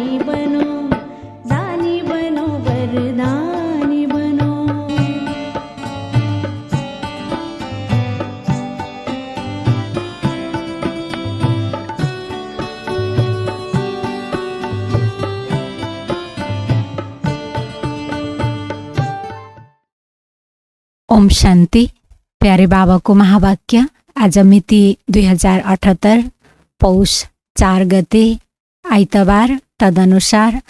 दानी बनो वरदानी बनो। ओम शान्ति। प्यारे बाबाको महावाक्य आज मिति 2078 पौष 4 गते आइतबार, तदनुसार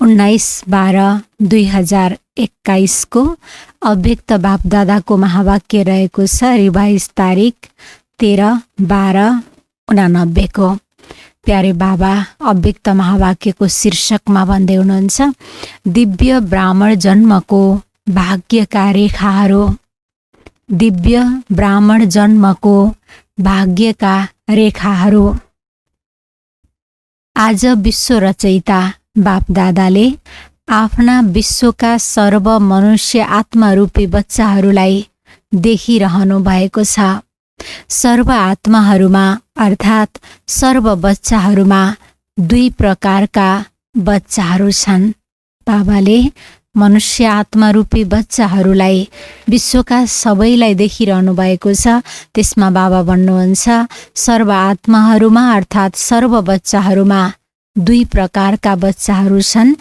19/12/2021 को अव्यक्त बापदादाको महावाक्य रहेको छ। रिभाइज तारिख 13/12/89 को। प्यारे बाबा अव्यक्त महावाक्यको शीर्षकमा भन्दै हुनुहुन्छ, दिव्य ब्राह्मण जन्मको भाग्यका रेखाहरू। दिव्य ब्राह्मण जन्मको भाग्यका रेखाहरू। आज विश्व रचयिता बापदादाले आफ्ना विश्वका सर्व मनुष्य आत्मारूपी बच्चाहरूलाई देखिरहनु भएको छ। सर्व आत्माहरूमा अर्थात् सर्व बच्चाहरूमा 2 प्रकारका बच्चाहरू छन्। बाबाले मनुष्य आत्मारूपी बच्चाहरूलाई विश्वका सबैलाई देखिरहनु भएको छ। त्यसमा बाबा भन्नुहुन्छ, सर्व आत्माहरूमा अर्थात् सर्व बच्चाहरूमा 2 प्रकारका बच्चाहरू छन्।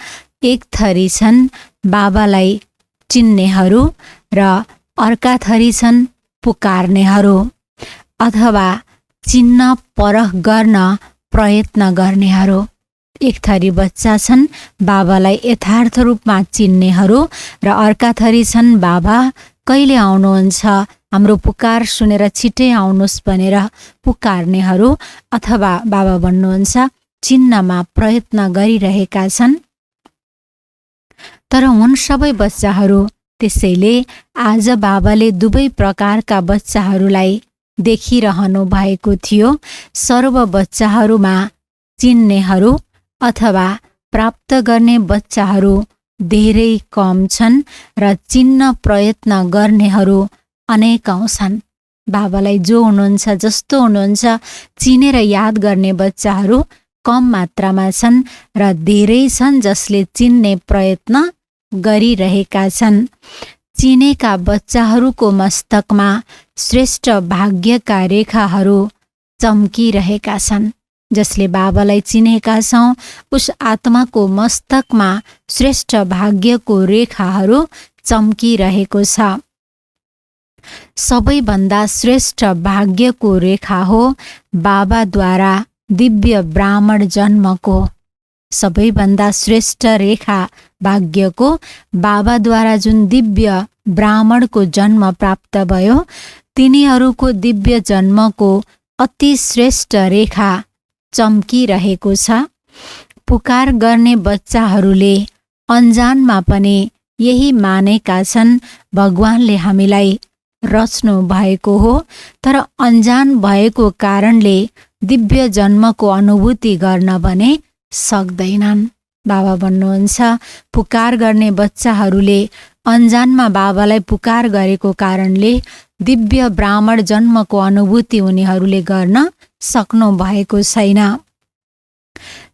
एक थरी छन् बाबालाई चिन्नेहरू र अर्का थरी छन् पुकार्नेहरू अथवा चिन्न परख गर्न प्रयत्न गर्नेहरू। एक थरी बच्चा छन् बाबालाई यथार्थ रूपमा चिन्नेहरू र अर्का थरी छन् बाबा कहिले आउनुहुन्छ, हाम्रो पुकार सुनेर छिटै आउनुहोस् भनेर पुकार्नेहरू अथवा बाबा भन्नुहुन्छ चिन्नमा प्रयत्न गरिरहेका छन्। तर हुन् सबै बच्चाहरू। त्यसैले आज बाबाले 2 प्रकारका बच्चाहरूलाई देखिरहनु भएको थियो। सर्व बच्चाहरूमा चिन्नेहरू अथवा प्राप्त गर्ने बच्चाहरू धेरै कम छन् र चिन्न प्रयत्न गर्नेहरू अनेकौं छन्। बाबालाई जो हुनुहुन्छ, जस्तो हुनुहुन्छ चिनेर याद गर्ने बच्चाहरू कम मात्रामा छन् र धेरै छन् जसले चिन्ने प्रयत्न गरिरहेका छन्। चिनेका बच्चाहरूको मस्तकमा श्रेष्ठ भाग्यका रेखाहरू चम्किरहेका छन्। जसले बाबालाई चिनेका छौँ उस आत्माको मस्तकमा श्रेष्ठ भाग्यको रेखाहरू चम्किरहेको छ। सबैभन्दा श्रेष्ठ भाग्यको रेखा हो बाबाद्वारा दिव्य ब्राह्मण जन्मको। सबैभन्दा श्रेष्ठ रेखा भाग्यको बाबाद्वारा जुन दिव्य ब्राह्मणको जन्म प्राप्त भयो, तिनीहरूको दिव्य जन्मको अति श्रेष्ठ रेखा चम्किरहेको छ। पुकार गर्ने बच्चाहरूले अन्जानमा पनि यही मानेका छन् भगवानले हामीलाई रच्नु भएको हो, तर अन्जान भएको कारणले दिव्य जन्मको अनुभूति गर्न भने सक्दैनन्। बाबा भन्नुहुन्छ, पुकार गर्ने बच्चाहरूले अन्जानमा बाबालाई पुकार गरेको कारणले दिव्य ब्राह्मण जन्मको अनुभूति उनीहरूले गर्न सक्नु भएको छैन।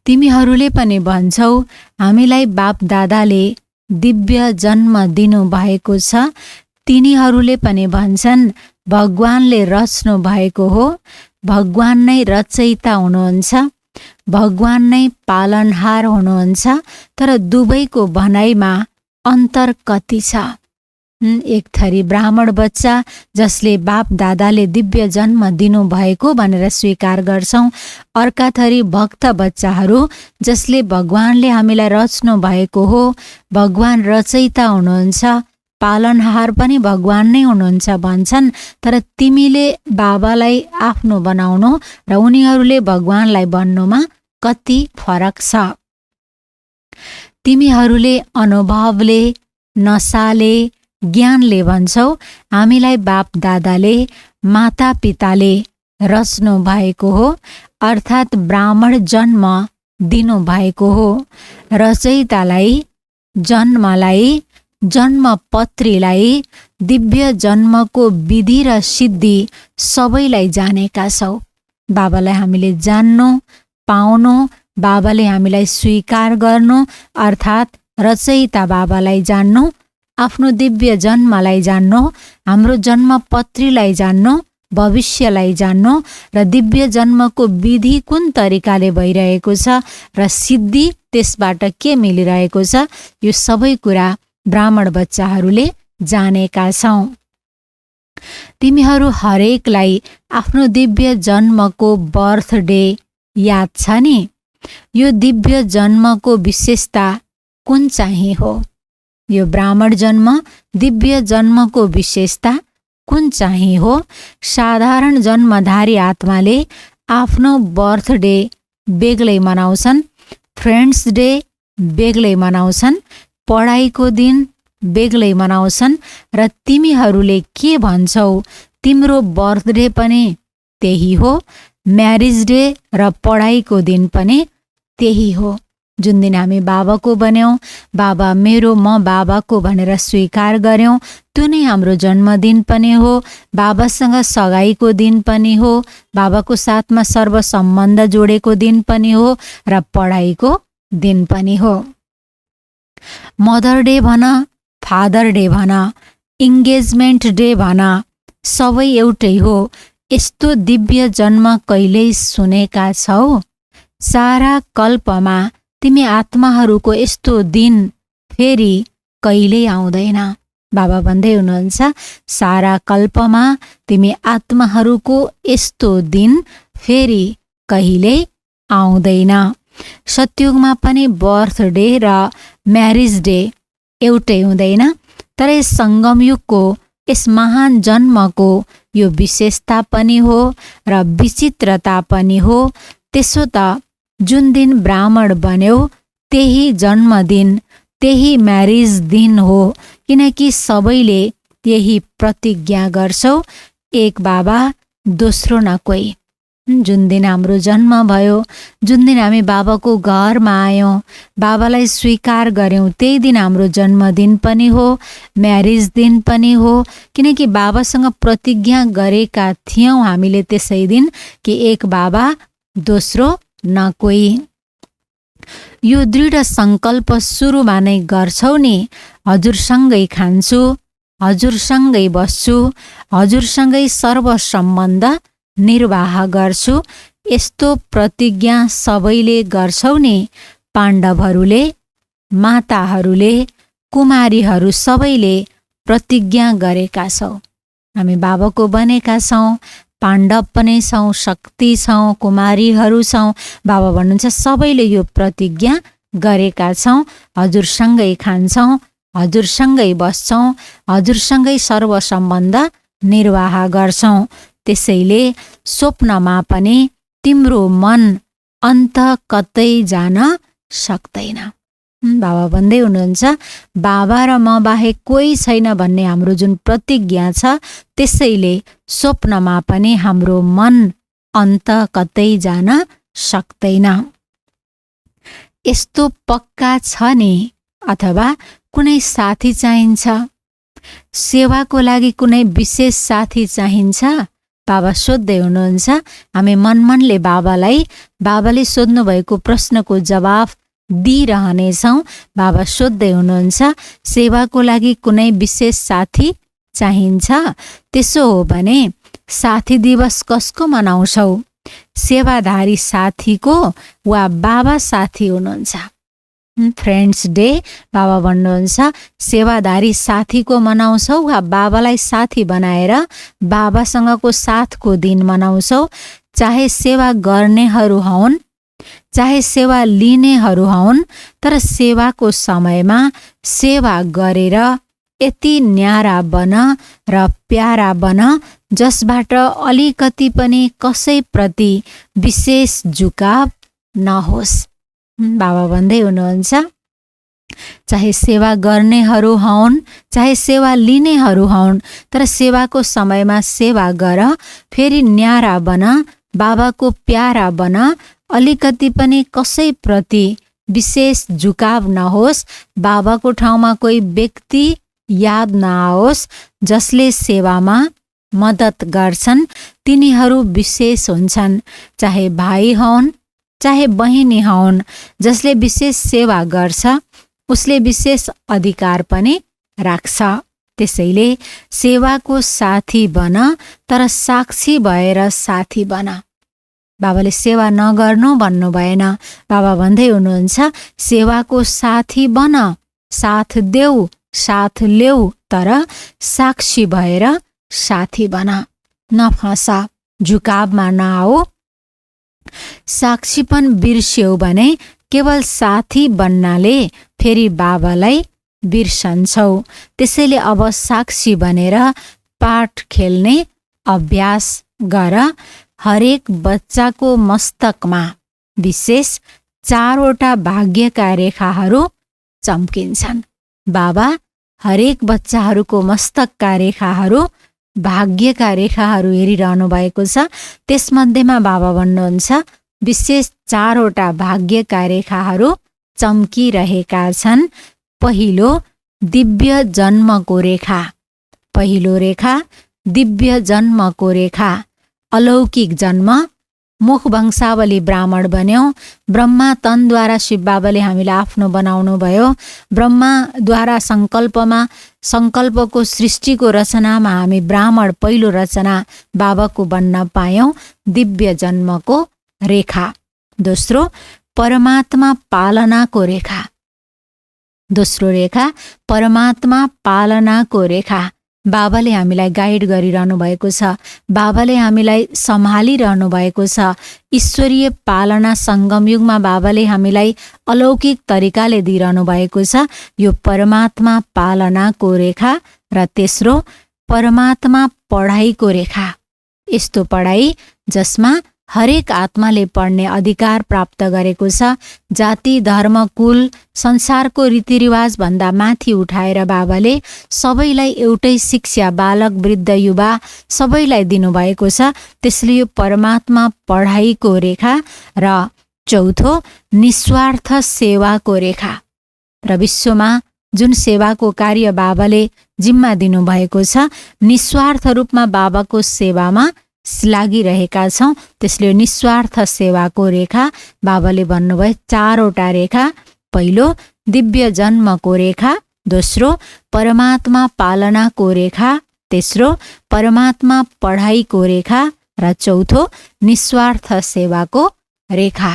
तिमीहरूले पनि भन्छौ हामीलाई बाप दादाले दिव्य जन्म दिनु भएको छ। तिनीहरूले पनि भन्छन् भगवानले रच्नु भएको हो। भगवान नै रचयिता हुनुहुन्छ, भगवान नै पालनहार हुनुहुन्छ। तर दुवैको भनाइमा अन्तर कति छ? एक थरी ब्राह्मण बच्चा जसले बाप दादाले दिव्य जन्म दिनु भएको भनेर स्वीकार गर्छौं। अर्का थरी भक्त बच्चाहरू जसले भगवानले हामीलाई रच्नु भएको हो, भगवान रचयिता हुनुहुन्छ, पालनहार पनि भगवान नै हुनुहुन्छ भन्छन्। तर तिमीले बाबालाई आफ्नो बनाउनु र उनीहरूले भगवानलाई बन्नुमा कति फरक छ। तिमीहरूले अनुभवले, नसाले, ज्ञानले भन्छौ हामीलाई बाप दादाले, माता पिताले रच्नु भएको हो, अर्थात् ब्राह्मण जन्म दिनु भएको हो। रचयितालाई, जन्मलाई, जन्मपत्रीलाई, दिव्य जन्मको विधि र सिद्धि सबैलाई जानेका छौ। बाबालाई हामीले जान्नु, पाउनु, बाबाले हामीलाई स्वीकार गर्नु अर्थात् रचयिता बाबालाई जान्नु, आफ्नो दिव्य जन्मलाई जान्नु, हाम्रो जन्मपत्रीलाई जान्नु, भविष्यलाई जान्नु र दिव्य जन्मको विधि कुन तरिकाले भइरहेको छ र सिद्धि त्यसबाट के मिलिरहेको छ, यो सबै कुरा ब्राह्मण बच्चाहरूले जानेका छौँ। तिमीहरू हरेकलाई आफ्नो दिव्य जन्मको बर्थडे याद छ नि? यो दिव्य जन्मको विशेषता कुन चाहिँ हो? यो ब्राह्मण जन्म दिव्य जन्मको विशेषता कुन चाहिँ हो? साधारण जन्मधारी आत्माले आफ्नो बर्थडे बेग्लै मनाउँछन्, फ्रेन्ड्स डे बेग्लै मनाउँछन्, पढाइको दिन बेग्लै मनाउँछन् र तिमीहरूले के भन्छौ तिम्रो बर्थडे पनि त्यही हो, म्यारिज डे र पढाइको दिन पनि त्यही हो। जुन दिन हामी बाबाको बन्यौँ, बाबा मेरो म बाबाको भनेर स्वीकार गर्यौँ, त्यो नै हाम्रो जन्मदिन पनि हो, बाबासँग सगाईको दिन पनि हो, बाबाको साथमा सर्वसम्बन्ध जोडेको दिन पनि हो र पढाइको दिन पनि हो। मदर डे भन, फादर डे भन, इङ्गेजमेन्ट डे भन, सबै एउटै हो। यस्तो दिव्य जन्म कहिल्यै सुनेका छौ? सारा कल्पमा तिमी आत्माहरूको यस्तो दिन फेरि कहिल्यै आउँदैन। बाबा भन्दै हुनुहुन्छ, सारा कल्पमा तिमी आत्माहरूको यस्तो दिन फेरि कहिल्यै आउँदैन। सतयुगमा पनि बर्थडे र म्यारिज डे एउटै हुँदैन, तर यस सङ्गमयुगको यस महान जन्मको यो विशेषता पनि हो र विचित्रता पनि हो। त्यसो त जुन दिन ब्राह्मण बन्यौ त्यही जन्मदिन, त्यही म्यारिज दिन हो, किनकि सबैले यही प्रतिज्ञा गर्छौ, एक बाबा दोस्रो न कोही। जुन दिन हाम्रो जन्म भयो, जुन दिन हामी बाबाको घरमा आयौँ, बाबालाई स्वीकार गर्यौँ, त्यही दिन हाम्रो जन्मदिन पनि हो, म्यारिज दिन पनि हो, किनकि बाबासँग प्रतिज्ञा गरेका थियौँ हामीले त्यसै दिन कि एक बाबा दोस्रो न कोही। यो दृढ सङ्कल्प सुरुमा नै गर्छौ नि, हजुरसँगै खान्छु, हजुरसँगै बस्छु, हजुरसँगै सर्वसम्बन्ध निर्वाह गर्छु, यस्तो प्रतिज्ञा सबैले गर्छौ नि। पाण्डवहरूले, माताहरूले, कुमारीहरू सबैले प्रतिज्ञा गरेका छौ। हामी बाबाको बनेका छौँ, पाण्डव पनि छौँ, शक्ति छौँ, कुमारीहरू छौँ। बाबा भन्नुहुन्छ सबैले यो प्रतिज्ञा गरेका छौँ, हजुरसँगै खान्छौँ, हजुरसँगै बस्छौँ, हजुरसँगै सर्वसम्बन्ध निर्वाह गर्छौँ। त्यसैले स्वप्नमा पनि तिम्रो मन अन्त कतै जान सक्दैन। बाबा भन्दै हुनुहुन्छ, बाबा र म बाहेक कोही छैन भन्ने हाम्रो जुन प्रतिज्ञा छ, त्यसैले स्वप्नमा पनि हाम्रो मन अन्त कतै जान सक्दैन। यस्तो पक्का छ नि? अथवा कुनै साथी चाहिन्छ? सेवाको लागि कुनै विशेष साथी चाहिन्छ? बाबा सोध्दै हुनुहुन्छ। हामी मनले बाबाले सोध्नु भएको प्रश्नको जवाफ दिइरहनेछौँ। बाबा सोध्दै हुनुहुन्छ, सेवाको लागि कुनै विशेष साथी चाहिन्छ? त्यसो हो भने साथी दिवस कसको मनाउँछौ? सेवाधारी साथीको वा बाबा साथी हुनुहुन्छ? फ्रेन्ड्स डे बाबा भन्नुहुन्छ सेवाधारी साथीको मनाउँछौ वा बाबालाई साथी बनाएर बाबासँगको साथको दिन मनाउँछौ? चाहे सेवा गर्नेहरू हौन्, चाहे सेवा लिनेहरू हौन्, तर सेवाको समयमा सेवा गरेर यति न्यारा बन र प्यारा बन जसबाट अलिकति पनि कसैप्रति विशेष झुकाव नहोस्। बाबा भन्दै हुनुहुन्छ, चाहे सेवा गर्नेहरू हौन्, चाहे सेवा लिनेहरू हौन्, तर सेवाको समयमा सेवा गर, फेरि न्यारा बन, बाबाको प्यारा बन, अलिकति पनि कसैप्रति विशेष झुकाव नहोस्, बाबाको ठाउँमा कोही व्यक्ति याद नआओस्। जसले सेवामा मद्दत गर्छन् तिनीहरू विशेष हुन्छन्, चाहे भाइ हौन्, चाहे बहिनी हौन्, जसले विशेष सेवा गर्छ उसले विशेष अधिकार पनि राख्छ। त्यसैले सेवाको साथी बन, तर साक्षी भएर साथी बन। बाबाले सेवा नगर्नु भन्नु भएन। बाबा भन्दै हुनुहुन्छ सेवाको साथी बन, साथ देऊ, साथ ल्याऊ, तर साक्षी भएर साथी बन। नफस, झुकावमा नआऊ। साक्षीपन बिर्स्यौ भने केवल साथी बन्नाले फेरि बाबालाई बिर्सन्छौ। त्यसैले अब साक्षी बनेर पाठ खेल्ने अभ्यास गर। हरेक बच्चाको मस्तकमा विशेष 4वटा भाग्यका रेखाहरू चम्किन्छन्। बाबा हरेक बच्चाहरूको मस्तकका रेखाहरू, भाग्यका रेखाहरू हेरिरहनु भएको छ। त्यसमध्येमा बाबा भन्नुहुन्छ विशेष 4वटा भाग्यका रेखाहरू चम्किरहेका छन्। पहिलो दिव्य जन्मको रेखा। पहिलो रेखा दिव्य जन्मको रेखा। अलौकिक जन्म। मुख वंशावली ब्राह्मण बन्यौँ। ब्रह्मा तनद्वारा शिव बाबाले हामीलाई आफ्नो बनाउनु भयो। ब्रह्माद्वारा सङ्कल्पको सृष्टिको रचनामा हामी ब्राह्मण पहिलो रचना बाबाको बन्न पायौँ। दिव्य जन्मको रेखा। दोस्रो परमात्मा पालनाको रेखा। दोस्रो रेखा परमात्मा पालनाको रेखा। बाबाले हामीलाई गाइड गरिरहनु भएको छ। बाबाले हामीलाई सम्हालिरहनु भएको छ। ईश्वरीय पालना सङ्गमयुगमा बाबाले हामीलाई अलौकिक तरिकाले दिइरहनु भएको छ। यो परमात्मा पालनाको रेखा। र तेस्रो परमात्मा पढाइको रेखा। यस्तो पढाइ जसमा हरेक आत्माले पढ्ने अधिकार प्राप्त गरेको छ। जाति, धर्म, कुल, संसारको रीतिरिवाज भन्दा माथि उठाएर बाबाले सबैलाई एउटै शिक्षा, बालक, वृद्ध, युवा सबैलाई दिनुभएको छ। त्यसले यो परमात्मा पढाइको रेखा। र चौथो निस्वार्थ सेवाको रेखा। र विश्वमा जुन सेवाको कार्य बाबाले जिम्मा दिनुभएको छ, निस्वार्थ रूपमा बाबाको सेवामा लागिरहेका छौँ। त्यसले निस्वार्थ सेवाको रेखा बाबाले भन्नुभयो 4वटा रेखा। पहिलो दिव्य जन्मको रेखा। दोस्रो परमात्मा पालनाको रेखा। तेस्रो परमात्मा पढाइको रेखा। र चौथो निस्वार्थ सेवाको रेखा।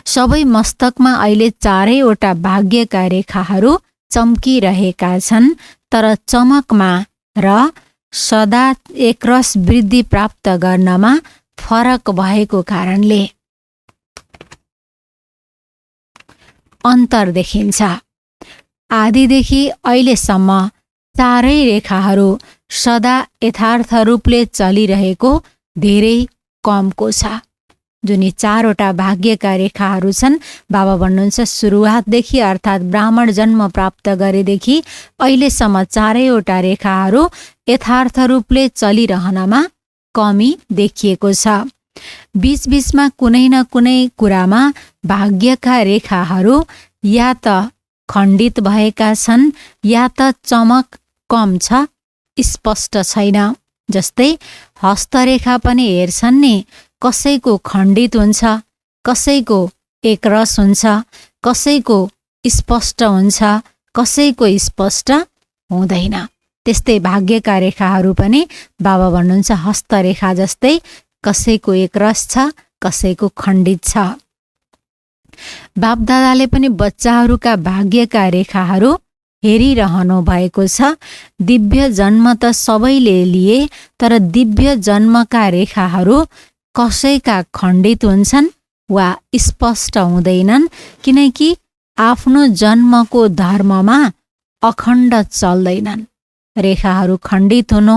सबै मस्तकमा अहिले 4वटा भाग्यका रेखाहरू चम्किरहेका छन्। तर चमकमा र सदा एकरस वृद्धि प्राप्त गर्नमा फरक भएको कारणले अन्तर देखिन्छ। आदिदेखि अहिलेसम्म 4 रेखाहरू सदा यथार्थ रूपले चलिरहेको धेरै कमको छ। जुन यी 4वटा भाग्यका रेखाहरू छन्, बाबा भन्नुहुन्छ सुरुवातदेखि अर्थात् ब्राह्मण जन्म प्राप्त गरेदेखि अहिलेसम्म 4वटा रेखाहरू यथार्थ रूपले चलिरहनमा कमी देखिएको छ। बीचबीचमा कुनै न कुनै कुरामा भाग्यका रेखाहरू या त खण्डित भएका छन् या त चमक कम छ, स्पष्ट छैन। जस्तै हस्तरेखा पनि हेर्छन् नि, कसैको खण्डित हुन्छ, कसैको एकरस हुन्छ, कसैको स्पष्ट हुन्छ, कसैको स्पष्ट हुँदैन। त्यस्तै भाग्यका रेखाहरू पनि बाबा भन्नुहुन्छ हस्तरेखा जस्तै कसैको एकरस छ, कसैको खण्डित छ। बापदादाले पनि बच्चाहरूका भाग्यका रेखाहरू हेरिरहनु भएको छ। दिव्य जन्म त सबैले लिए, तर दिव्य जन्मका रेखाहरू कसैका खण्डित हुन्छन् वा स्पष्ट हुँदैनन्, किनकि आफ्नो जन्मको धर्ममा अखण्ड चल्दैनन्। रेखाहरू खण्डित हुनु,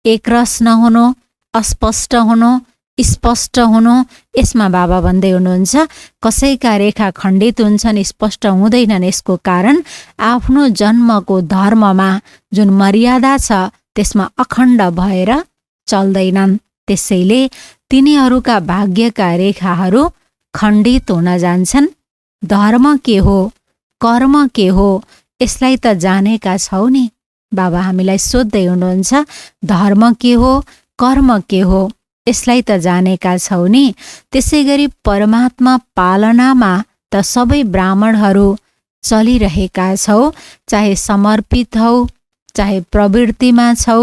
एकरस नहुनु, अस्पष्ट हुनु, स्पष्ट हुनु, यसमा बाबा भन्दै हुनुहुन्छ कसैका रेखा खण्डित हुन्छन्, स्पष्ट हुँदैनन्। यसको कारण आफ्नो जन्मको धर्ममा जुन मर्यादा छ त्यसमा अखण्ड भएर चल्दैनन्। त्यसैले तिनीहरूका भाग्यका रेखाहरू खण्डित हुन जान्छन्। धर्म के हो, कर्म के हो, यसलाई त जानेका छौ नि। बाबा हामीलाई सोध्दै हुनुहुन्छ धर्म के हो, कर्म के हो। यसलाई त जानेका छौ नि। त्यसै गरी परमात्मा पालनामा त सबै ब्राह्मणहरू चलिरहेका छौ, चाहे समर्पित हौ चाहे प्रवृत्तिमा छौ,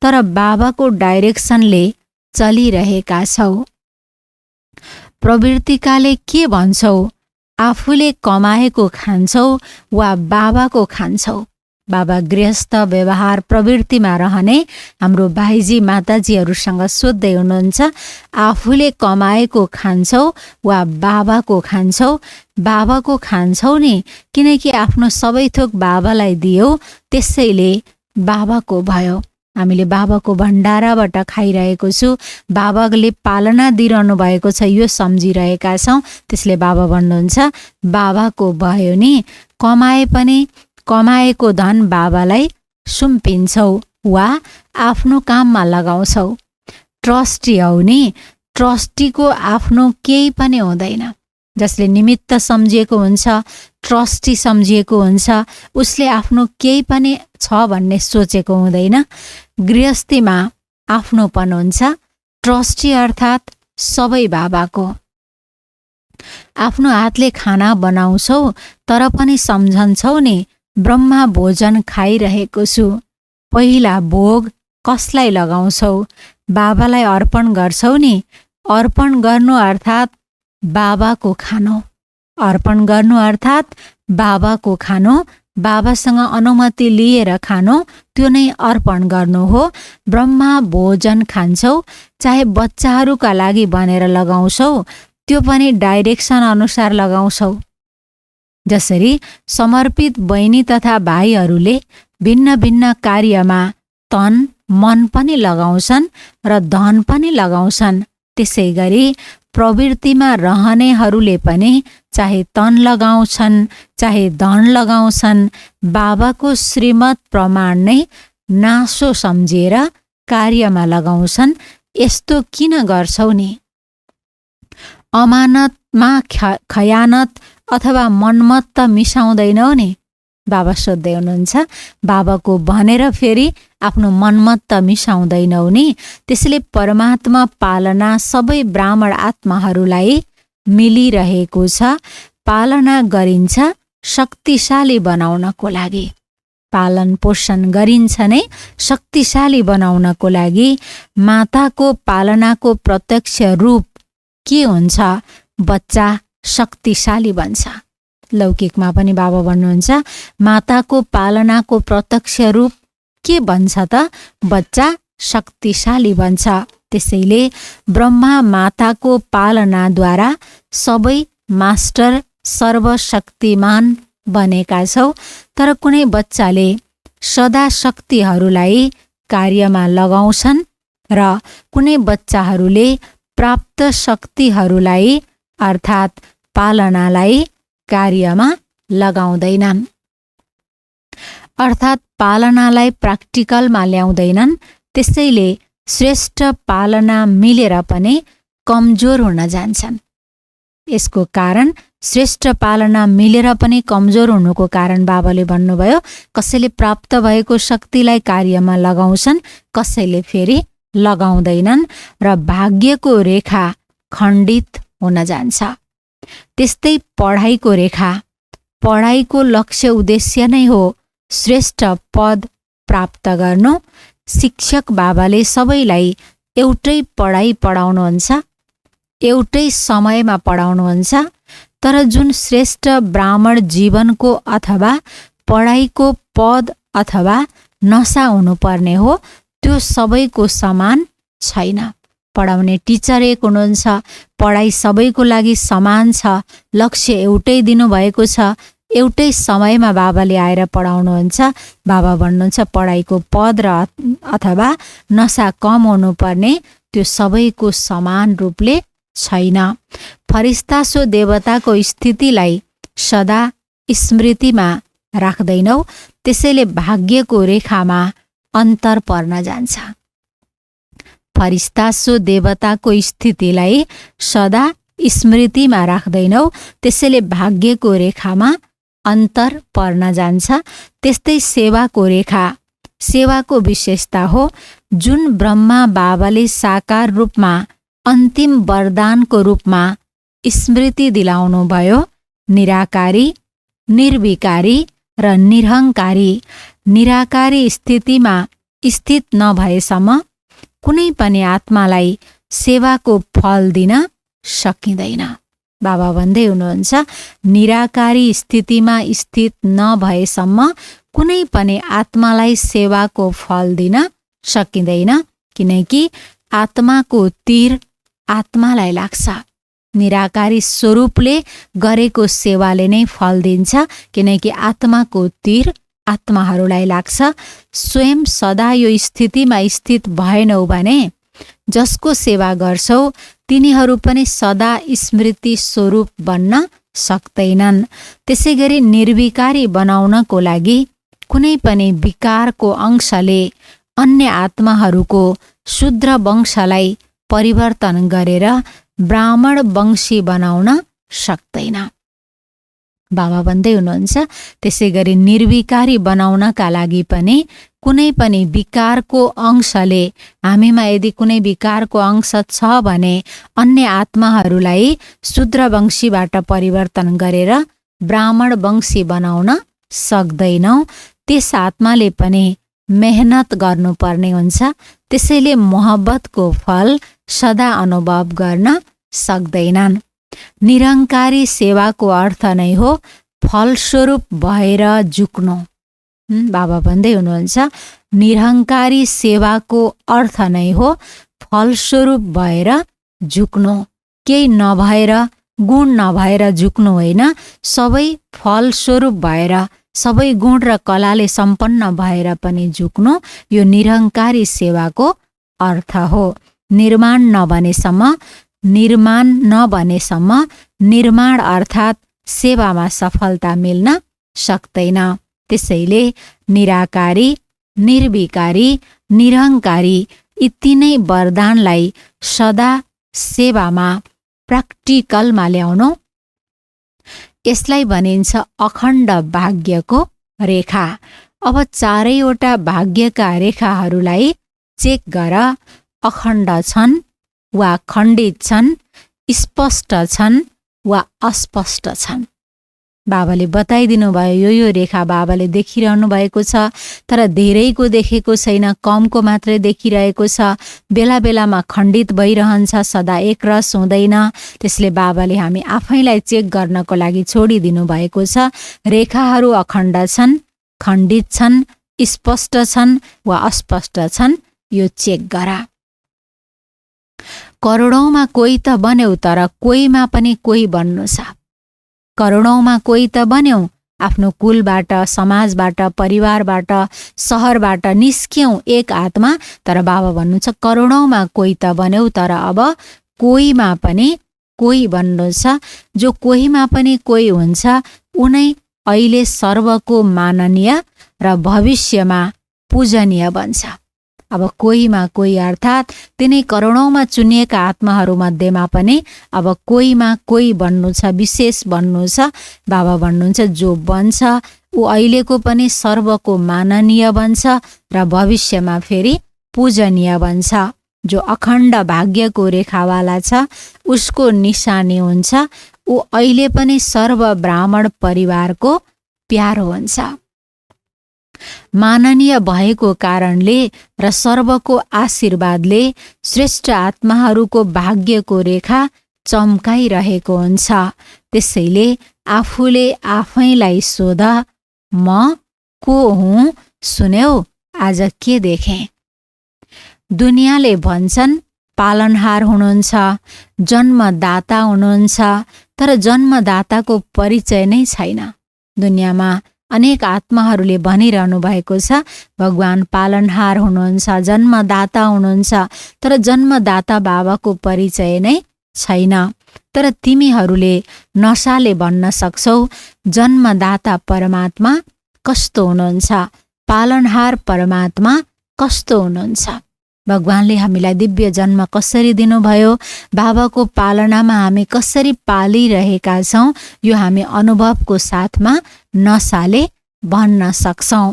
तर बाबाको डाइरेक्सनले चलिरहेका छौ। प्रवृत्तिकाले के भन्छौ? आफूले कमाएको खान्छौ वा बाबाको खान्छौ? बाबा गृहस्थ व्यवहार प्रवृत्तिमा रहने हाम्रो भाइजी माताजीहरूसँग सोध्दै हुनुहुन्छ, आफूले कमाएको खान्छौ वा बाबाको खान्छौ? बाबाको खान्छौ नि, किनकि आफ्नो सबै थोक बाबालाई दियौ, त्यसैले बाबाको भयो। हामीले बाबाको भण्डाराबाट खाइरहेको छु, बाबाले पालना दिइरहनु भएको छ, यो सम्झिरहेका छौँ। त्यसले बाबा भन्नुहुन्छ बाबाको भयो नि। कमाए पनि कमाएको धन बाबालाई सुम्पिन्छौ वा आफ्नो काममा लगाउँछौ। ट्रस्टी हौ नि, ट्रस्टीको आफ्नो केही पनि हुँदैन। जसले निमित्त सम्झिएको हुन्छ, ट्रस्टी सम्झिएको हुन्छ, उसले आफ्नो केही पनि छ भन्ने सोचेको हुँदैन। गृहस्थीमा आफ्नोपन हुन्छ, ट्रस्टी अर्थात् सबै बाबाको। आफ्नो हातले खाना बनाउँछौ तर पनि सम्झन्छौ नि, ब्रह्मा भोजन खाइरहेको छु। पहिला भोग कसलाई लगाउँछौ? बाबालाई अर्पण गर्छौ नि। अर्पण गर्नु अर्थात् बाबाको खानु। अर्पण गर्नु अर्थात् बाबाको खानु, बाबासँग अनुमति लिएर खानु, त्यो नै अर्पण गर्नु हो। ब्रह्मा भोजन खान्छौ, चाहे बच्चाहरूका लागि भनेर लगाउँछौ, त्यो पनि डाइरेक्सन अनुसार लगाउँछौ। जसरी समर्पित बहिनी तथा भाइहरूले भिन्न भिन्न कार्यमा तन मन पनि लगाउँछन् र धन पनि लगाउँछन्, त्यसै गरी प्रवृत्तिमा रहनेहरूले पनि चाहे तन लगाउँछन् चाहे धन लगाउँछन्, बाबाको श्रीमत प्रमाण नै नासो सम्झिएर कार्यमा लगाउँछन्। यस्तो किन गर्छौ नि? अमानतमा खयानत अथवा मनमत त मिसाउँदैनौ नि? बाबा सोध्दै हुनुहुन्छ। बाबाको भनेर फेरि आफ्नो मनमत त मिसाउँदैनौ नि? त्यसले परमात्मा पालना सबै ब्राह्मण आत्माहरूलाई मिलिरहेको छ। पालना गरिन्छ शक्तिशाली बनाउनको लागि। पालन पोषण गरिन्छ नै शक्तिशाली बनाउनको लागि। माताको पालनाको प्रत्यक्ष रूप के हुन्छ? बच्चा शक्तिशाली बन्छ। लौकिकमा पनि बाबा भन्नुहुन्छ माताको पालनाको प्रत्यक्ष रूप के बन्छ त? बच्चा शक्तिशाली बन्छ। त्यसैले ब्रह्मा माताको पालनाद्वारा सबै मास्टर सर्वशक्तिमान बनेका छौ। तर कुनै बच्चाले सदा शक्तिहरूलाई कार्यमा लगाउँछन् र कुनै बच्चाहरूले प्राप्त शक्तिहरूलाई अर्थात् पालनालाई कार्यमा लगाउँदैनन्, अर्थात् पालनालाई प्र्याक्टिकलमा ल्याउँदैनन्। त्यसैले श्रेष्ठ पालना मिलेर पनि कमजोर हुन जान्छन्। यसको कारण श्रेष्ठ पालना मिलेर पनि कमजोर हुनुको कारण बाबाले भन्नुभयो, कसैले प्राप्त भएको शक्तिलाई कार्यमा लगाउँछन्, कसैले फेरि लगाउँदैनन् र भाग्यको रेखा खण्डित हुन जान्छ। त्यस्तै पढाइको रेखा, पढाइको लक्ष्य उद्देश्य नै हो श्रेष्ठ पद प्राप्त गर्नु। शिक्षक बाबाले सबैलाई एउटै पढाइ पढाउनुहुन्छ, एउटै समयमा पढाउनुहुन्छ। तर जुन श्रेष्ठ ब्राह्मण जीवनको अथवा पढाइको पद अथवा नशा हुनुपर्ने हो, त्यो सबैको समान छैन। पढाउने टिचर एक हुनुहुन्छ, पढाइ सबैको लागि समान छ, लक्ष्य एउटै दिनुभएको छ, एउटै समयमा बाबाले आएर पढाउनुहुन्छ। बाबा भन्नुहुन्छ पढाइको पद र अथवा नशा कम हुनुपर्ने, त्यो सबैको समान रूपले छैन। फरिस्ता सो देवताको स्थितिलाई सदा स्मृतिमा राख्दैनौ, त्यसैले भाग्यको रेखामा अन्तर पर्न जान्छ। फरिस्ता सो देवताको स्थितिलाई सदा स्मृतिमा राख्दैनौ, त्यसैले भाग्यको रेखामा अन्तर पर्न जान्छ। त्यस्तै सेवाको रेखा, सेवाको विशेषता हो जुन ब्रह्मा बाबाले साकार रूपमा अन्तिम वरदानको रूपमा स्मृति दिलाउनुभयो, निराकारी, निर्विकारी र निरहङ्कारी। निराकारी स्थितिमा स्थित नभएसम्म कुनै पनि आत्मालाई सेवाको फल दिन सकिँदैन। बाबा भन्दै हुनुहुन्छ, निराकारी स्थितिमा स्थित नभएसम्म कुनै पनि आत्मालाई सेवाको फल दिन सकिँदैन, किनकि आत्माको तीर आत्मालाई लाग्छ। निराकारी स्वरूपले गरेको सेवाले नै फल दिन्छ, किनकि आत्माको तीर आत्माहरूलाई लाग्छ। स्वयं सदा यो स्थितिमा स्थित भएनौ भने जसको सेवा गर्छौ तिनीहरू पनि सदा स्मृति स्वरूप बन्न सक्दैनन्। त्यसै गरी निर्विकारी बनाउनको लागि कुनै पनि विकारको अंशले अन्य आत्माहरूको शूद्र वंशलाई परिवर्तन गरेर ब्राह्मण वंशी बनाउन सक्दैन। बाबा भन्दै हुनुहुन्छ, त्यसै गरी निर्विकारी बनाउनका लागि पनि कुनै पनि विकारको अंशले, हामीमा यदि कुनै विकारको अंश छ भने अन्य आत्माहरूलाई शूद्र वंशीबाट परिवर्तन गरेर ब्राह्मण वंशी बनाउन सक्दैनौ। त्यस आत्माले पनि मेहनत गर्नुपर्ने हुन्छ। त्यसैले मोहब्बतको फल सदा अनुभव गर्न सक्दैनन्। निरङ्कारी सेवाको अर्थ नै हो फलस्वरूप भएर झुक्नु। बाबा भन्दै हुनुहुन्छ, निरहङ्कारी सेवाको अर्थ नै हो फलस्वरूप भएर झुक्नु। केही नभएर, गुण नभएर झुक्नु होइन, सबै फलस्वरूप भएर, सबै गुण र कलाले सम्पन्न भएर पनि झुक्नु, यो निरहङ्कारी सेवाको अर्थ हो। निर्माण नबनेसम्म निर्माण अर्थात् सेवामा सफलता मिल्न सक्दैन। त्यसैले निराकारी, निर्विकारी, निरहङ्कारी यी तीनै वरदानलाई सदा सेवामा प्र्याक्टिकलमा ल्याउनु, यसलाई भनिन्छ अखण्ड भाग्यको रेखा। अब चारैवटा भाग्यका रेखाहरूलाई चेक गर, अखण्ड छन् वा खण्डित छन्, स्पष्ट छन् वा अस्पष्ट छन्। बाबाले बताइदिनु भयो, यो रेखा बाबाले देखिरहनु भएको छ, तर धेरैको देखेको छैन, कमको मात्रै देखिरहेको छ। बेला बेलामा खण्डित भइरहन्छ, सदा एक रस हुँदैन। त्यसले बाबाले हामी आफैलाई चेक गर्नको लागि छोडिदिनु भएको छ। रेखाहरू अखण्ड छन्, खण्डित छन्, स्पष्ट छन् वा अस्पष्ट छन्, यो चेक गर। करोडौँमा कोही त बन्यौ, तर कोहीमा पनि कोही बन्नु छ। करोडौँमा कोही त बन्यौ, आफ्नो कुलबाट, समाजबाट, परिवारबाट, सहरबाट निस्क्यौँ एक आत्मा, तर बाबा भन्नुहुन्छ करोडौँमा कोही त बन्यौ, तर अब कोहीमा पनि कोही बन्नु छ। जो कोहीमा पनि कोही हुन्छ, उनै अहिले सर्वको माननीय र भविष्यमा पूजनीय बन्छ। अब कोहीमा कोही अर्थात् तिनै करोडौँमा चुनिएका आत्माहरूमध्येमा पनि अब कोहीमा कोही बन्नु छ, विशेष बन्नु छ। बाबा भन्नुहुन्छ जो बन्छ ऊ अहिलेको पनि सर्वको माननीय बन्छ र भविष्यमा फेरि पूजनीय बन्छ। जो अखण्ड भाग्यको रेखावाला छ उसको निशानी हुन्छ ऊ अहिले पनि सर्व ब्राह्मण परिवारको प्यारो हुन्छ। माननीय भएको कारणले र सर्वको आशीर्वादले श्रेष्ठ आत्माहरूको भाग्यको रेखा चम्काइरहेको हुन्छ। त्यसैले आफूले आफैलाई सोध, म को हुँ? सुन्यौ, आज के देखेँ? दुनियाँले भन्छन् पालनहार हुनुहुन्छ, जन्मदाता हुनुहुन्छ, तर जन्मदाताको परिचय नै छैन। दुनियाँमा अनेक आत्माहरूले भनिरहनु भएको छ भगवान पालनहार हुनुहुन्छ, जन्मदाता हुनुहुन्छ, तर जन्मदाता बाबाको परिचय नै छैन। तर तिमीहरूले नशाले भन्न सक्छौ जन्मदाता परमात्मा कस्तो हुनुहुन्छ, पालनहार परमात्मा कस्तो हुनुहुन्छ। भगवानले हामीलाई दिव्य जन्म कसरी दिनुभयो, बाबाको पालनामा हामी कसरी पालिरहेका छौँ, यो हामी अनुभवको साथमा नशाले भन्न सक्छौँ।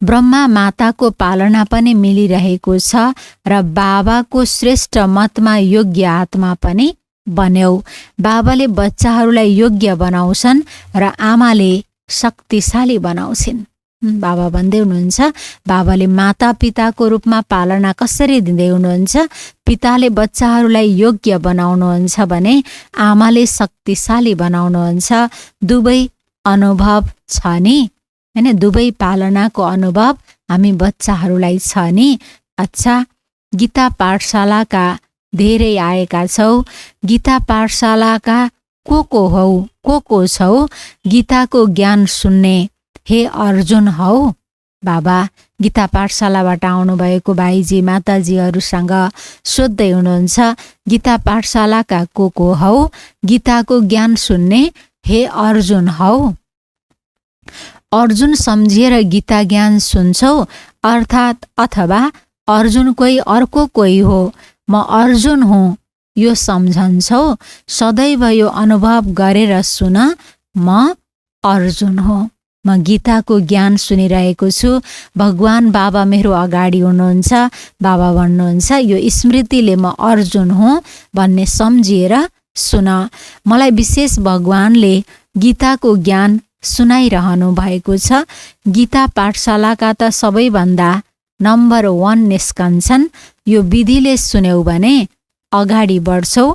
ब्रह्मा माताको पालना पनि मिलिरहेको छ र बाबाको श्रेष्ठ मतमा योग्य आत्मा पनि बन्यौ। बाबाले बच्चाहरूलाई योग्य बनाउँछन् र आमाले शक्तिशाली बनाउँछिन्। बाबा भन्दै हुनुहुन्छ, बाबाले माता पिताको रूपमा पालना कसरी दिँदै हुनुहुन्छ? पिताले बच्चाहरूलाई योग्य बनाउनुहुन्छ भने आमाले शक्तिशाली बनाउनुहुन्छ। दुवै अनुभव छ नि, हैन? दुवै पालनाको अनुभव हामी बच्चाहरूलाई छ नि। अच्छा, गीता पाठशालाका धेरै आएका छौ। गीता पाठशालाका को छौ? गीताको ज्ञान सुन्ने हे अर्जुन हौ। बाबा गीता पाठशालाबाट आउनुभएको भाइजी माताजीहरूसँग सोध्दै हुनुहुन्छ, गीता पाठशालाका को हौ? गीताको ज्ञान सुन्ने हे अर्जुन हौ। अर्जुन सम्झिएर गीता ज्ञान सुन्छौ, अर्थात् अथवा अर्जुन कोही अर्को कोही हो, म अर्जुन हुँ यो सम्झन्छौ? सदैव यो अनुभव गरेर सुन, म अर्जुन हो। म गीताको ज्ञान सुनिरहेको छु। भगवान बाबा मेरो अगाडि हुनुहुन्छ। बाबा भन्नुहुन्छ यो स्मृतिले म अर्जुन हुँ भन्ने सम्झिएर सुन। मलाई विशेष भगवानले गीताको ज्ञान सुनाइरहनु भएको छ। गीता पाठशालाका त सबैभन्दा नम्बर 1 निस्कन्छन्। यो विधिले सुन्यौ भने अगाडि बढ्छौ।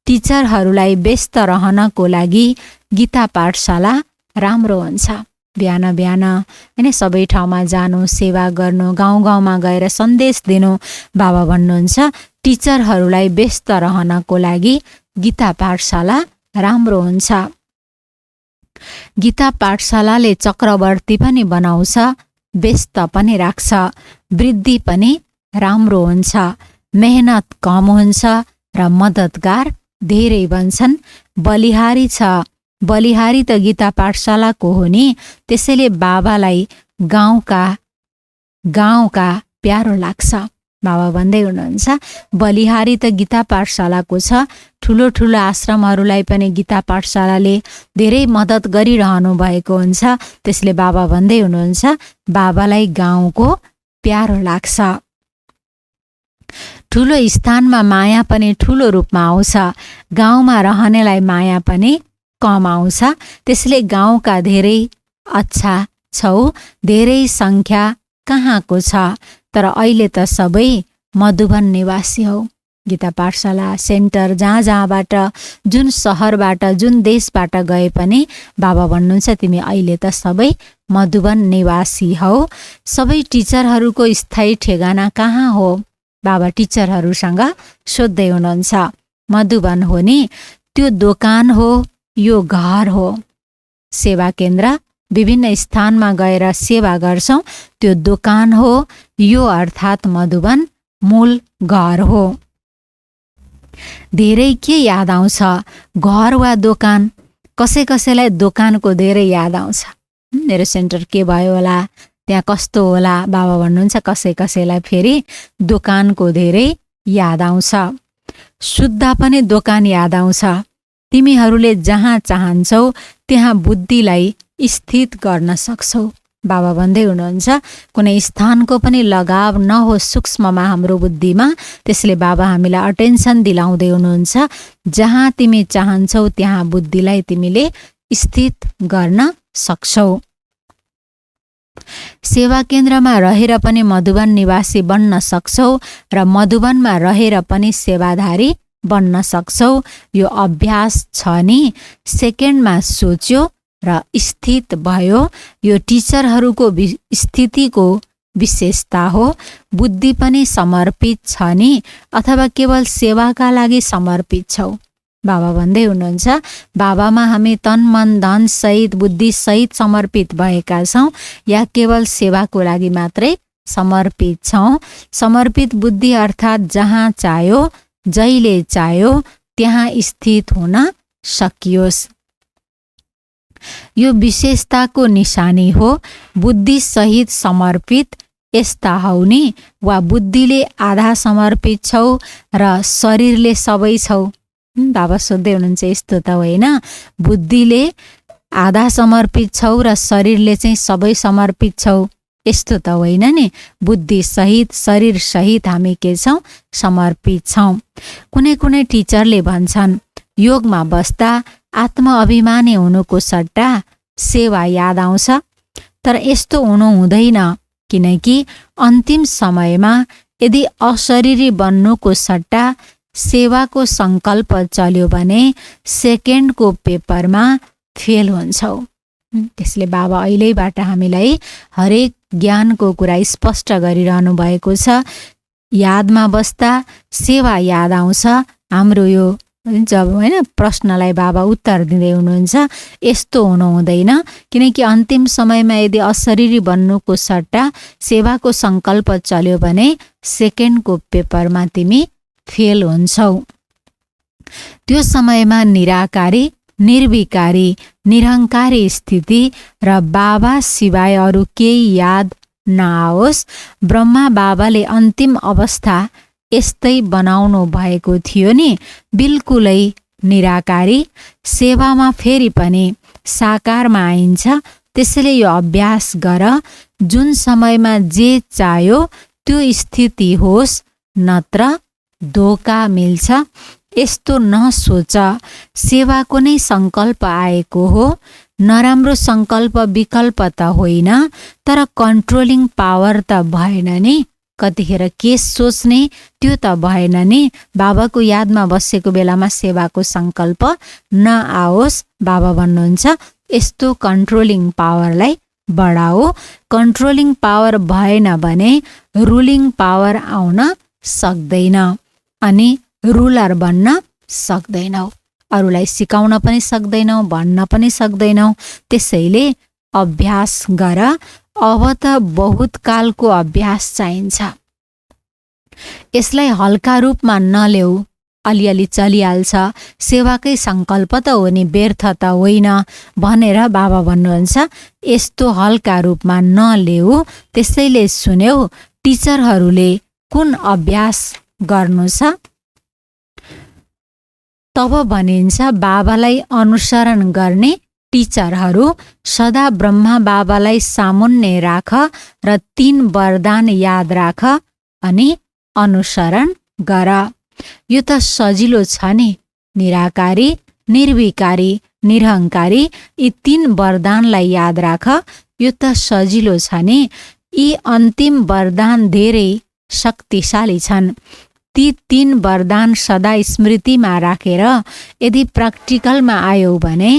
टिचरहरूलाई व्यस्त रहनको लागि गीता पाठशाला राम्रो हुन्छ। बिहान बिहान हैन सबै ठाउँमा जानु, सेवा गर्नु, गाउँ गाउँमा गएर सन्देश दिनु। बाबा भन्नुहुन्छ टिचरहरूलाई व्यस्त रहनको लागि गीता पाठशाला राम्रो हुन्छ। गीता पाठशालाले चक्रवर्ती पनि बनाउँछ, व्यस्त पनि राख्छ, वृद्धि पनि राम्रो हुन्छ, मेहनत कम हुन्छ र मद्दतगार धेरै बन्छन्। बलिहारी छ, बलिहारी त गीता पाठशालाको हो नि, त्यसैले बाबालाई गाउँका प्यारो लाग्छ। बाबा भन्दै हुनुहुन्छ बलिहारी त गीता पाठशालाको छ। ठुलो ठुलो आश्रमहरूलाई पनि गीता पाठशालाले धेरै मद्दत गरिरहनु भएको हुन्छ। त्यसले बाबा भन्दै हुनुहुन्छ बाबालाई गाउँको प्यारो लाग्छ। ठुलो स्थानमा माया पनि ठुलो रूपमा आउँछ, गाउँमा रहनेलाई माया पनि कम आउँछ। त्यसले गाउँका धेरै अच्छा छौ, धेरै सङ्ख्या कहाँको छ, तर अहिले त सबै मधुबन निवासी हौ। गीता पाठशाला सेन्टर जहाँबाट, जुन सहरबाट, जुन देशबाट गए पनि बाबा भन्नुहुन्छ तिमी अहिले त सबै मधुबन निवासी हौ। सबै टिचरहरूको स्थायी ठेगाना कहाँ हो? बाबा टिचरहरूसँग सोध्दै हुनुहुन्छ। मधुबन हो नि, त्यो दोकान हो, यो घर हो। सेवा केन्द्र विभिन्न स्थानमा गएर सेवा गर्छौँ, त्यो दोकान हो। यो अर्थात् मधुबन मूल घर हो। धेरै के याद आउँछ? घर वा दोकान? कसै कसैलाई दोकानको धेरै याद आउँछ। मेरो सेन्टर के भयो होला, त्यहाँ कस्तो होला? बाबा भन्नुहुन्छ कसै कसैलाई फेरि दोकानको धेरै याद आउँछ। शुद्ध पनि दोकान याद आउँछ। तिमीहरूले जहाँ चाहन्छौ त्यहाँ बुद्धिलाई स्थित गर्न सक्छौ। बाबा भन्दै हुनुहुन्छ कुनै स्थानको पनि लगाव नहोस् सूक्ष्ममा हाम्रो बुद्धिमा। त्यसले बाबा हामीलाई अटेन्सन दिलाउँदै हुनुहुन्छ। जहाँ तिमी चाहन्छौ त्यहाँ बुद्धिलाई तिमीले स्थित गर्न सक्छौ। सेवा केन्द्रमा रहेर पनि मधुबन निवासी बन्न सक्छौ र मधुबनमा रहेर पनि सेवाधारी बन्न सक्छौ। यो अभ्यास छ नि, सेकेन्डमा सोच्यो र स्थित भयो। यो टिचरहरूको स्थितिको विशेषता हो। बुद्धि पनि समर्पित छ नि, अथवा केवल सेवाका लागि समर्पित छौ? बाबा भन्दै हुनुहुन्छ बाबामा हामी तन मन धन सहित बुद्धि सहित समर्पित भएका छौँ, या केवल सेवाको लागि मात्रै समर्पित छौँ? समर्पित बुद्धि अर्थात् जहाँ चाह्यो, जहिले चाह्यो त्यहाँ स्थित हुन सकियोस्। यो विशेषताको निशानी हो। बुद्धि सहित समर्पित यस्ता हौ नि, वा बुद्धिले आधा समर्पित छौ र शरीरले सबै छौ? बाबा सोध्दै हुनुहुन्छ यस्तो त होइन। बुद्धिले आधा समर्पित छौ र शरीरले चाहिँ सबै समर्पित छौ। यस्तो त होइन नि, बुद्धिसहित शरीरसहित हामी के छौँ, समर्पित छौँ। कुनै कुनै टिचरले भन्छन् योगमा बस्दा आत्मअभिमानी हुनुको सट्टा सेवा याद आउँछ, तर यस्तो हुनु हुँदैन, किनकि अन्तिम समयमा यदि अशरीरी बन्नुको सट्टा सेवाको सङ्कल्प चल्यो भने सेकेन्डको पेपरमा फेल हुन्छौ। त्यसले बाबा अहिलेबाट हामीलाई हरेक ज्ञानको कुरा स्पष्ट गरिरहनु भएको छ। यादमा बस्दा सेवा याद आउँछ। हाम्रो यो जब होइन प्रश्नलाई बाबा उत्तर दिँदै हुनुहुन्छ, यस्तो हुनु हुँदैन, किनकि अन्तिम समयमा यदि अशरीरी बन्नुको सट्टा सेवाको सङ्कल्प चल्यो भने सेकेन्डको पेपरमा तिमी फेल हुन्छौ। त्यो समयमा निराकारी, निर्विकारी, निरहङ्कारी स्थिति र बाबा सिवाय अरू केही याद नआओस्। ब्रह्मा बाबाले अन्तिम अवस्था यस्तै बनाउनु भएको थियो नि, बिल्कुलै निराकारी। सेवामा फेरि पनि साकारमा आइन्छ। त्यसैले यो अभ्यास गर, जुन समयमा जे चाह्यो त्यो स्थिति होस्, नत्र धोका मिल्छ। यस्तो नसोच सेवाको नै सङ्कल्प आएको हो। नराम्रो सङ्कल्प विकल्प त होइन, तर कन्ट्रोलिङ पावर त भएन नि। कतिखेर के सोच्ने त्यो त भएन नि। बाबाको यादमा बसेको बेलामा सेवाको सङ्कल्प नआओस्। बाबा भन्नुहुन्छ यस्तो कन्ट्रोलिङ पावरलाई बढाओ। कन्ट्रोलिङ पावर भएन भने रुलिङ पावर आउन सक्दैन अनि रुलर बन्न सक्दैनौ। अरूलाई सिकाउन पनि सक्दैनौ, भन्न पनि सक्दैनौ। त्यसैले अभ्यास गर। अब त बहुत कालको अभ्यास चाहिन्छ। यसलाई हल्का रूपमा नलेऊ, अलिअलि चलिहाल्छ। सेवाकै सङ्कल्प त हो नि, व्यर्थ त होइन भनेर बाबा भन्नुहुन्छ यस्तो हल्का रूपमा नलेऊ। त्यसैले सुन्यौ, टिचरहरूले कुन अभ्यास गर्नु छ? तब भनिन्छ बाबालाई अनुसरण गर्ने टिचरहरू सदा ब्रह्मा बाबालाई सामुन्ने राख र 3 वरदान याद राख अनि अनुसरण गर। यो त सजिलो छ नि। निराकारी, निर्विकारी, निरहङ्कारी, यी 3 वरदानलाई याद राख। यो त सजिलो छ नि। यी अन्तिम वरदान धेरै शक्तिशाली छन्। ती 3 वरदान सदा स्मृतिमा राखेर यदि प्र्याक्टिकलमा आयौ भने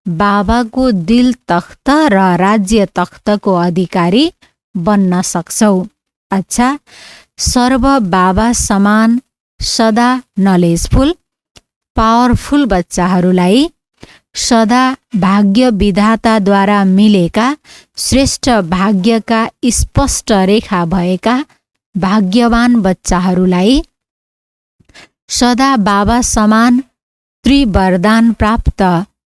बाबाको दिल तख्त र राज्य तख्तको अधिकारी बन्न सक्छौ। अच्छा, सर्व बाबा समान, सदा नलेजफुल, पावरफुल बच्चाहरूलाई सदा भाग्य विधाताद्वारा मिलेका, श्रेष्ठ भाग्यका स्पष्ट रेखा भएका भाग्यवान बच्चाहरूलाई, सदा बाबा समान त्रिवरदान प्राप्त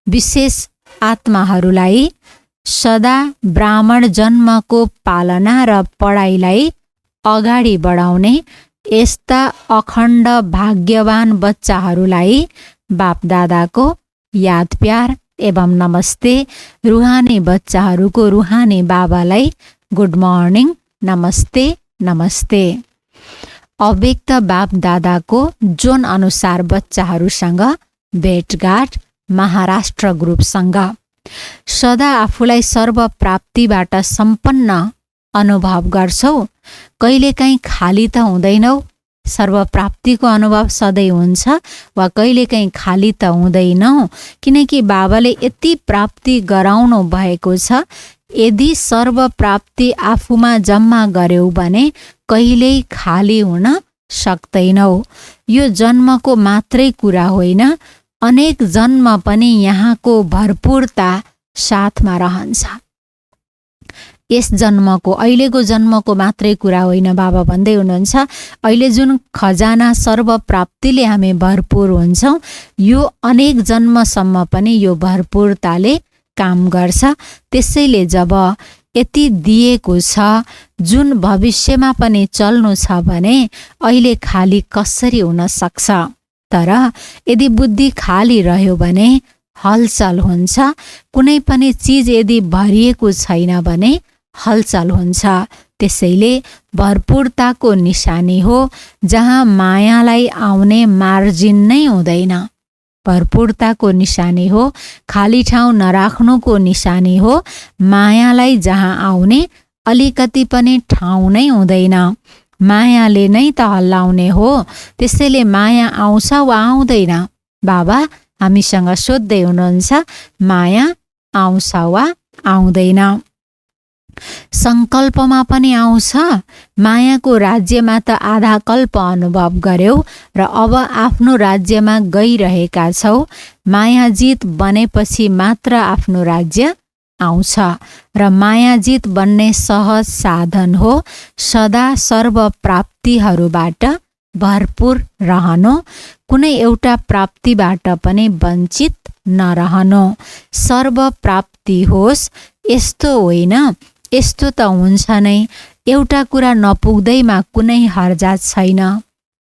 विशेष आत्माहरूलाई, सदा ब्राह्मण जन्मको पालना र पढाइलाई अगाडि बढाउने यस्ता अखण्ड भाग्यवान बच्चाहरूलाई बापदादाको याद प्यार एवं नमस्ते। रुहानी बच्चाहरूको रुहानी बाबालाई गुड मर्निङ, नमस्ते नमस्ते। अव्यक्त बाप दादाको जोन अनुसार बच्चाहरूसँग भेटघाट महाराष्ट्र ग्रुपसँग। सदा आफूलाई सर्व प्राप्तिबाट सम्पन्न अनुभव गर्छौ। कहिलेकाहीँ खाली त हुँदैनौ। सर्वप्राप्तिको अनुभव सधैँ हुन्छ वा कहिलेकाहीँ खाली त हुँदैनौ, किनकि बाबाले यति प्राप्ति गराउनु भएको छ। यदि सर्वप्राप्ति आफूमा जम्मा गर्यौ भने कहिल्यै खाली हुन सक्दैनौ। यो जन्मको मात्रै कुरा होइन, अनेक जन्म पनि यहाँको भरपूरता साथमा रहन्छ। यस जन्मको, अहिलेको जन्मको मात्रै कुरा होइन। बाबा भन्दै हुनुहुन्छ अहिले जुन खजाना सर्वप्राप्तिले हामी भरपूर हुन्छौँ, यो अनेक जन्मसम्म पनि यो भरपूरताले काम गर्छ। त्यसैले जब यति दिएको छ जुन भविष्यमा पनि चल्नु छ भने अहिले खाली कसरी हुन सक्छ? तर यदि बुद्धि खाली रह्यो भने हलचल हुन्छ। कुनै पनि चिज यदि भरिएको छैन भने हलचल हुन्छ। त्यसैले भरपूरताको निशानी हो जहाँ मायालाई आउने मार्जिन नै हुँदैन। भरपूरताको निशानी हो, खाली ठाउँ नराख्नुको निशानी हो, मायालाई जहाँ आउने अलिकति पनि ठाउँ नै हुँदैन। मायाले नै त हल्लाउने हो। त्यसैले माया आउँछ वा आउँदैन? बाबा हामीसँग सोध्दै हुनुहुन्छ, माया आउँछ वा आउँदैन? सङ्कल्पमा पनि आउँछ। मायाको राज्यमा त आधा कल्प अनुभव गर्यौ र अब आफ्नो राज्यमा गइरहेका छौ। मायाजित बनेपछि मात्र आफ्नो राज्य आउँछ र मायाजित बन्ने सहज साधन हो सदा सर्व प्राप्तिहरूबाट भरपूर रहनु, कुनै एउटा प्राप्तिबाट पनि वञ्चित नरहनु। सर्व प्राप्ति होस् यस्तो होइन, यस्तो त हुन्छ नै, एउटा कुरा नपुग्दैमा कुनै हर्जा छैन,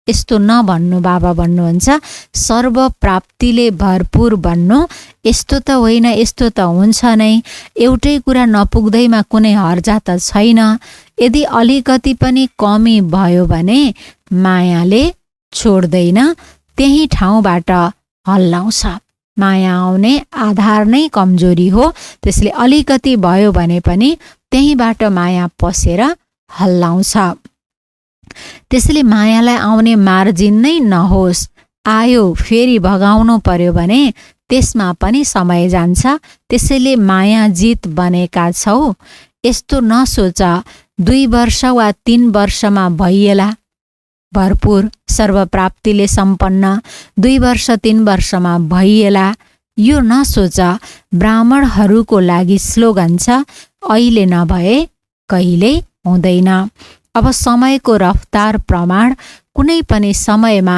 यस्तो नभन्नु। बाबा भन्नुहुन्छ सर्व प्राप्तिले भरपूर बन्नु, यस्तो त होइन, यस्तो त हुन्छ नै, एउटै कुरा नपुग्दैमा कुनै हर्जा त छैन। यदि अलिकति पनि कमी भयो भने मायाले छोड्दैन, त्यही ठाउँबाट हल्लाउँछ। माया आउने आधार नै कमजोरी हो। त्यसले अलिकति भयो भने पनि त्यहीबाट माया पसेर हल्लाउँछ। त्यसैले मायालाई आउने मार्जिन नै नहोस्। आयो फेरि भगाउनु पर्यो भने त्यसमा पनि समय जान्छ। त्यसैले मायाजित बनेका छौ, यस्तो नसोच 2 वर्ष वा 3 वर्षमा भइएला भरपूर सर्वप्राप्तिले सम्पन्न, 2 वर्ष 3 वर्षमा भइएला, यो नसोच। ब्राह्मणहरूको लागि स्लोगन छ, अहिले नभए कहिल्यै हुँदैन। अब समयको रफ्तार प्रमाण, कुनै पनि समयमा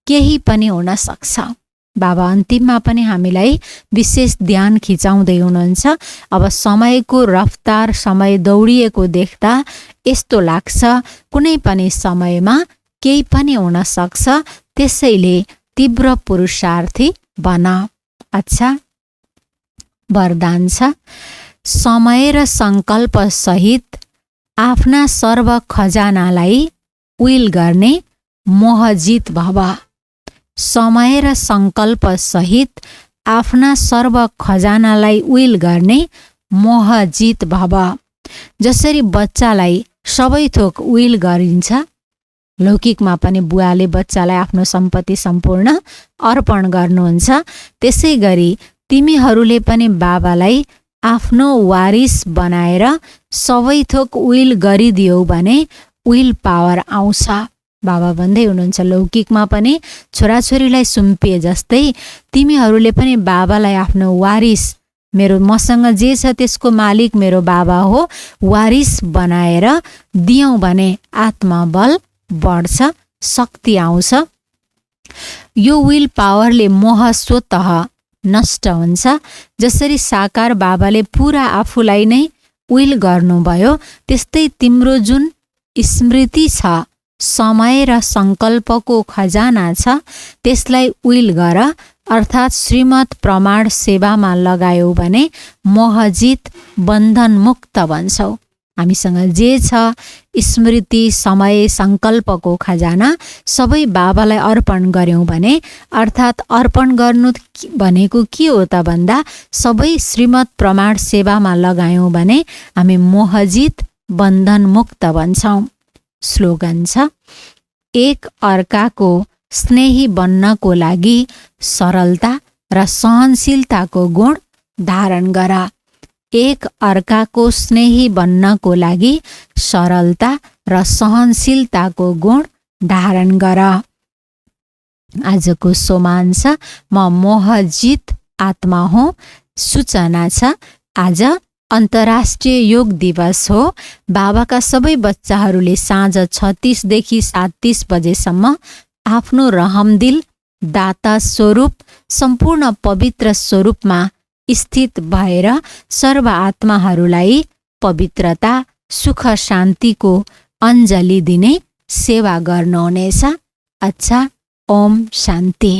केही पनि हुन सक्छ। बाबा अन्तिममा पनि हामीलाई विशेष ध्यान खिचाउँदै हुनुहुन्छ। अब समयको रफ्तार, समय दौडिएको देख्दा यस्तो लाग्छ कुनै पनि समयमा केही पनि हुन सक्छ। त्यसैले तीव्र पुरुषार्थी बन। अच्छा, वरदान छ, समय र सङ्कल्प सहित आफ्ना सर्व खजानालाई विल गर्ने मोहजित भव। समय र सङ्कल्प सहित आफ्ना सर्व खजानालाई विल गर्ने मोहजित भव। जसरी बच्चालाई सबै थोक विल गरिन्छ, लौकिकमा पनि बुवाले बच्चालाई आफ्नो सम्पत्ति सम्पूर्ण अर्पण गर्नुहुन्छ, त्यसै गरी तिमीहरूले पनि बाबालाई आफ्नो वारिस बनाएर सबै थोक विल गरिदियौ भने विल पावर आउँछ। बाबा भन्दै हुनुहुन्छ लौकिकमा पनि छोराछोरीलाई सुम्पिए जस्तै तिमीहरूले पनि बाबालाई आफ्नो वारिस, मेरो मसँग जे छ त्यसको मालिक मेरो बाबा हो, वारिस बनाएर दियौँ भने आत्मबल बढ्छ, शक्ति आउँछ। यो विल पावरले मोह स्वतः नष्ट हुन्छ। जसरी साकार बाबाले पुरा आफूलाई नै विल गर्नुभयो, त्यस्तै तिम्रो जुन स्मृति छ, समय र सङ्कल्पको खजाना छ, त्यसलाई विल गर, अर्थात् श्रीमत प्रमाण सेवामा लगायौ भने मोहजित बन्धन मुक्त बन्छौ। हामीसँग जे छ स्मृति, समय, सङ्कल्पको खजाना सबै बाबालाई अर्पण गर्यौँ भने, अर्थात् अर्पण गर्नु भनेको के हो त भन्दा सबै श्रीमत प्रमाण सेवामा लगायौँ भने हामी मोहजित बन्धन मुक्त बन्छौँ। स्लोगन छ, एक अर्काको स्नेही बन्नको लागि सरलता र सहनशीलताको गुण धारण गर। एक अर्काको स्नेही बन्नको लागि सरलता र सहनशीलताको गुण धारण गर। आजको सोमान छ, म मोहजित आत्मा हुँ। सूचना छ, आज अन्तर्राष्ट्रिय योग दिवस हो। बाबाका सबै बच्चाहरूले साँझ 36 देखि 37 बजेसम्म आफ्नो रहमदिल दाता स्वरूप, सम्पूर्ण पवित्र स्वरूपमा स्थित भएर सर्व आत्माहरूलाई पवित्रता, सुख, शान्तिको अञ्जली दिने सेवा गर्नुहुनेछ। अच्छा, ओम शान्ति।